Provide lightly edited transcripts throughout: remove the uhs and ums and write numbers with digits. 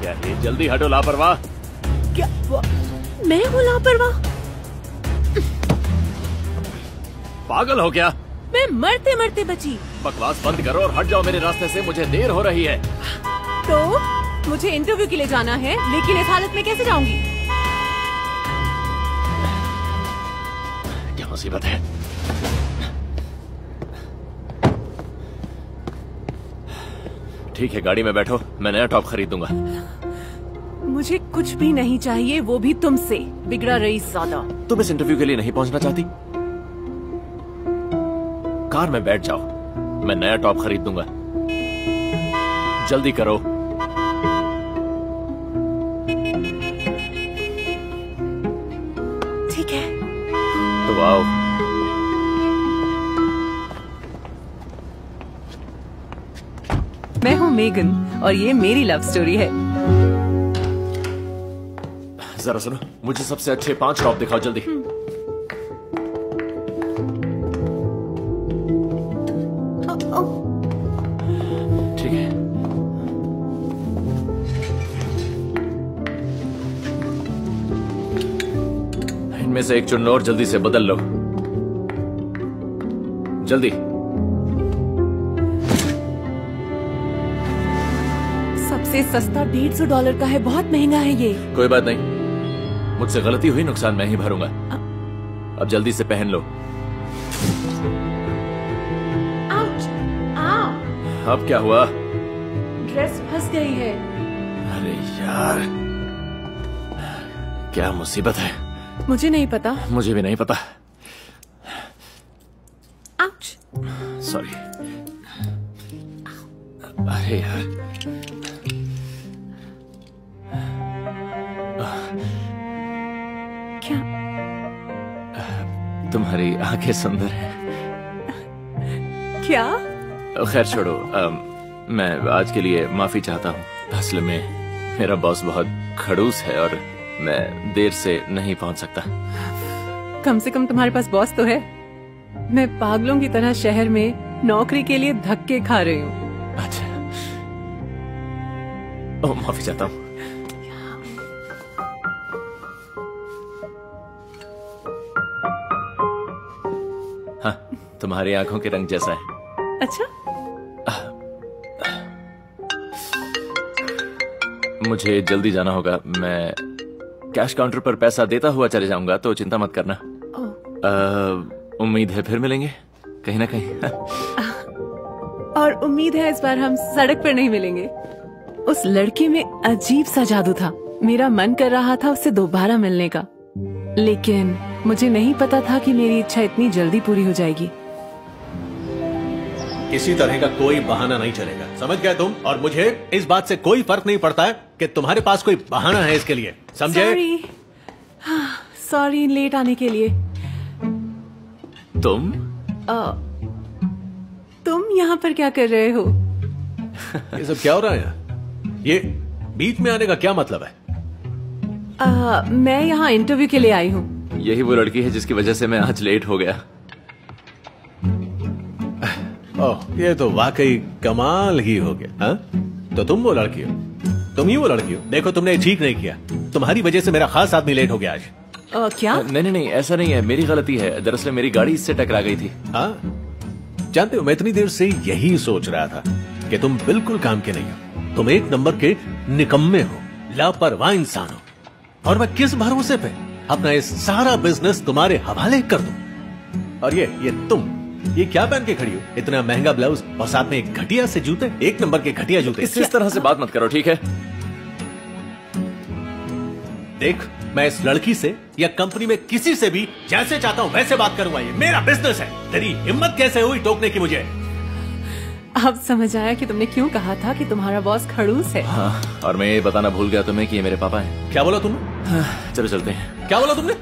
क्या है? जल्दी हटो लापरवाह। क्या मैं हूँ लापरवाह? पागल हो क्या? मैं मरते मरते बची। बकवास बंद करो और हट जाओ मेरे रास्ते से, मुझे देर हो रही है। तो मुझे इंटरव्यू के लिए जाना है, लेकिन इस हालत में कैसे जाऊंगी? क्या मुसीबत है? ठीक है, गाड़ी में बैठो, मैं नया टॉप खरीदूंगा। मुझे कुछ भी नहीं चाहिए, वो भी तुमसे। बिगड़ा रईस ज़ादा। तुम इस इंटरव्यू के लिए नहीं पहुंचना चाहती? कार में बैठ जाओ, मैं नया टॉप खरीद दूंगा। जल्दी करो। ठीक है तो आओ। मैं हूँ मेगन और ये मेरी लव स्टोरी है। जरा सुनो, मुझे सबसे अच्छे 5 टॉप दिखाओ जल्दी। ठीक है। इनमें से एक चुनो और जल्दी से बदल लो, जल्दी। सबसे सस्ता $150 का है, बहुत महंगा है ये। कोई बात नहीं, मुझसे गलती हुई, नुकसान मैं ही भरूंगा। अब जल्दी से पहन लो। आउच, आओ। अब क्या हुआ? ड्रेस फंस गई है। अरे यार, क्या मुसीबत है? मुझे नहीं पता। मुझे भी नहीं पता। आउच। सॉरी। अरे यार, क्या? तुम्हारी आंखें सुंदर हैं। क्या? खैर छोड़ो, मैं आज के लिए माफी चाहता हूँ। असल में मेरा बॉस बहुत खड़ूस है और मैं देर से नहीं पहुंच सकता। कम से कम तुम्हारे पास बॉस तो है। मैं पागलों की तरह शहर में नौकरी के लिए धक्के खा रही हूँ। अच्छा, ओह माफी चाहता हूँ। हाँ, तुम्हारी आंखों के रंग जैसा है। अच्छा, मुझे जल्दी जाना होगा। मैं कैश काउंटर पर पैसा देता हुआ चले जाऊंगा, तो चिंता मत करना। उम्मीद है फिर मिलेंगे कहीं ना कहीं। और उम्मीद है इस बार हम सड़क पर नहीं मिलेंगे। उस लड़की में अजीब सा जादू था। मेरा मन कर रहा था उससे दोबारा मिलने का, लेकिन मुझे नहीं पता था कि मेरी इच्छा इतनी जल्दी पूरी हो जाएगी। किसी तरह का कोई बहाना नहीं चलेगा, समझ गए तुम? और मुझे इस बात से कोई फर्क नहीं पड़ता है कि तुम्हारे पास कोई बहाना है इसके लिए, समझे? सॉरी लेट आने के लिए। तुम यहाँ पर क्या कर रहे हो? ये सब क्या हो रहा है? ये बीच में आने का क्या मतलब है? मैं यहाँ इंटरव्यू के लिए आई हूँ। यही वो लड़की है जिसकी वजह से मैं आज लेट हो गया। ओह, ये तो वाकई कमाल ही हो गया। हाँ, तो तुम वो लड़की हो, तुम ही वो लड़की हो। देखो, तुमने ठीक नहीं किया, तुम्हारी वजह से मेरा खास आदमी लेट हो गया आज। क्या? नहीं, ऐसा नहीं है, मेरी गलती है। दरअसल मेरी गाड़ी इससे टकरा गई थी। हाँ, जानते हो, मैं इतनी देर से यही सोच रहा था कि तुम बिल्कुल काम के नहीं हो। तुम एक नंबर के निकम्मे हो, लापरवाह इंसान हो, और मैं किस भरोसे पे अपना ये सारा बिजनेस तुम्हारे हवाले कर दूं? और ये तुम ये क्या पहन के खड़ी हो? इतना महंगा ब्लाउज और साथ में एक घटिया से जूते, एक नंबर के घटिया जूते। इस तरह से बात मत करो, ठीक है? देख, मैं इस लड़की से या कंपनी में किसी से भी जैसे चाहता हूं वैसे बात करूंगा। ये मेरा बिजनेस है। तेरी हिम्मत कैसे हुई टोकने की मुझे? अब समझ आया कि तुमने क्यों कहा था कि तुम्हारा बॉस खड़ूस है। हाँ, और मैं ये बताना भूल गया तुम्हें कि ये मेरे पापा हैं। क्या बोला तुमने? हाँ, चलो चलते हैं। क्या बोला तुमने?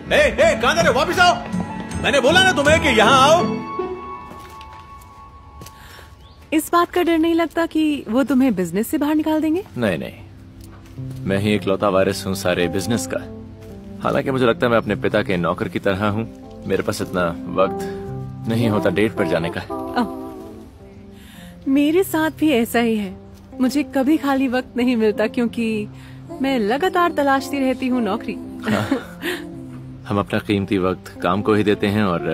कहां जा रहे हो? वापिस आओ। मैंने बोला ना तुम्हें कि यहाँ आओ। इस बात का डर नहीं लगता कि वो तुम्हें बिजनेस से बाहर निकाल देंगे? नहीं, मैं ही इकलौता वारिस हूँ सारे बिजनेस का। हालांकि मुझे लगता है मैं अपने पिता के नौकर की तरह हूँ। मेरे पास इतना वक्त नहीं होता डेट पर जाने का। मेरे साथ भी ऐसा ही है। मुझे कभी खाली वक्त नहीं मिलता क्योंकि मैं लगातार तलाशती रहती हूँ नौकरी। हम अपना कीमती वक्त काम को ही देते हैं और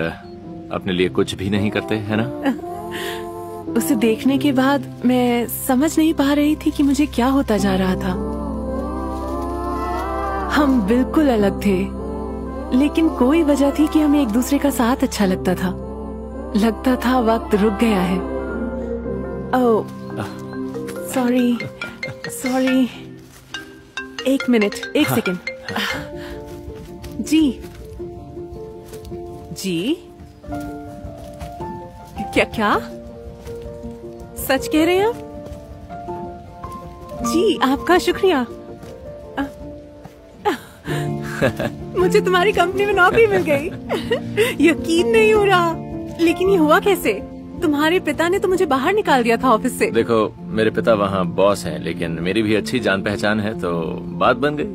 अपने लिए कुछ भी नहीं करते, है ना? उसे देखने के बाद मैं समझ नहीं पा रही थी कि मुझे क्या होता जा रहा था। हम बिल्कुल अलग थे, लेकिन कोई वजह थी कि हमें एक दूसरे का साथ अच्छा लगता था। लगता था वक्त रुक गया है। ओह, सॉरी। एक मिनट, एक सेकंड। जी क्या सच कह रहे हैं आप? जी आपका शुक्रिया। मुझे तुम्हारी कंपनी में नौकरी मिल गई। यकीन नहीं हो रहा, लेकिन ये हुआ कैसे? तुम्हारे पिता ने तो मुझे बाहर निकाल दिया था ऑफिस से। देखो, मेरे पिता वहाँ बॉस हैं, लेकिन मेरी भी अच्छी जान पहचान है, तो बात बन गई।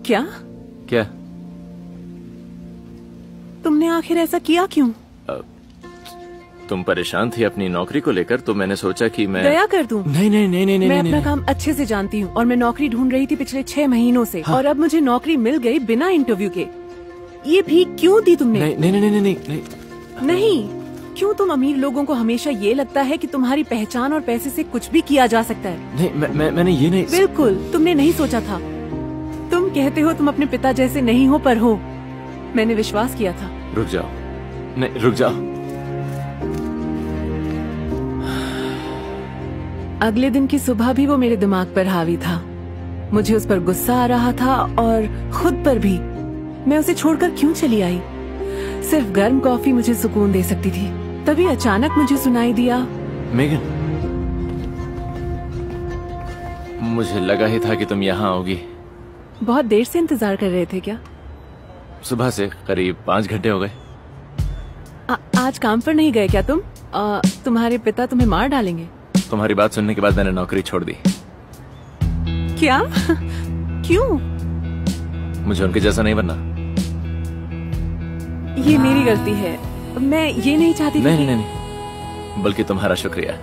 क्या? तुमने आखिर ऐसा किया क्यों? तुम परेशान थी अपनी नौकरी को लेकर, तो मैंने सोचा कि मैं दया कर दूं। नहीं। मैं अपना काम अच्छे से जानती हूँ और मैं नौकरी ढूंढ रही थी पिछले 6 महीनों से। हाँ। और अब मुझे नौकरी मिल गई बिना इंटरव्यू के। ये भी क्यों दी तुमने? नहीं। क्यों तुम अमीर लोगों को हमेशा ये लगता है कि तुम्हारी पहचान और पैसे से कुछ भी किया जा सकता है? नहीं, मैंने ये नहीं। बिल्कुल, तुमने नहीं सोचा था। तुम कहते हो तुम अपने पिता जैसे नहीं हो, पर हो। मैंने विश्वास किया था। रुक जाओ। अगले दिन की सुबह भी वो मेरे दिमाग पर हावी था। मुझे उस पर गुस्सा आ रहा था और खुद पर भी। मैं उसे छोड़कर क्यों चली आई? सिर्फ गर्म कॉफी मुझे सुकून दे सकती थी। तभी अचानक मुझे सुनाई दिया, मेगन, मुझे लगा ही था कि तुम यहाँ आओगी। बहुत देर से इंतजार कर रहे थे क्या? सुबह से करीब 5 घंटे हो गए। आज काम पर नहीं गए क्या तुम? तुम्हारे पिता तुम्हें मार डालेंगे। तुम्हारी बात सुनने के बाद मैंने नौकरी छोड़ दी। क्या? क्यों? मुझे उनके जैसा नहीं बनना। ये मेरी गलती है। मैं ये नहीं चाहती थी। नहीं, बल्कि तुम्हारा शुक्रिया।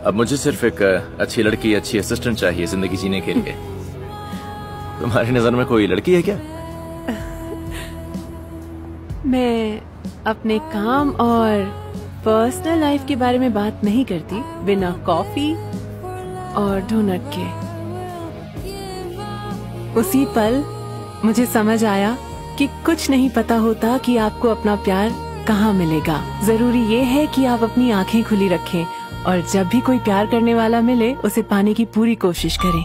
अब मुझे सिर्फ एक अच्छी लड़की, अच्छी असिस्टेंट चाहिए जिंदगी जीने के लिए। तुम्हारी नजर में कोई लड़की है क्या? मैं अपने काम और पर्सनल लाइफ के बारे में बात नहीं करती बिना कॉफी और डोनट के। उसी पल मुझे समझ आया कि कुछ नहीं पता होता कि आपको अपना प्यार कहाँ मिलेगा। जरूरी ये है कि आप अपनी आंखें खुली रखें और जब भी कोई प्यार करने वाला मिले उसे पाने की पूरी कोशिश करें।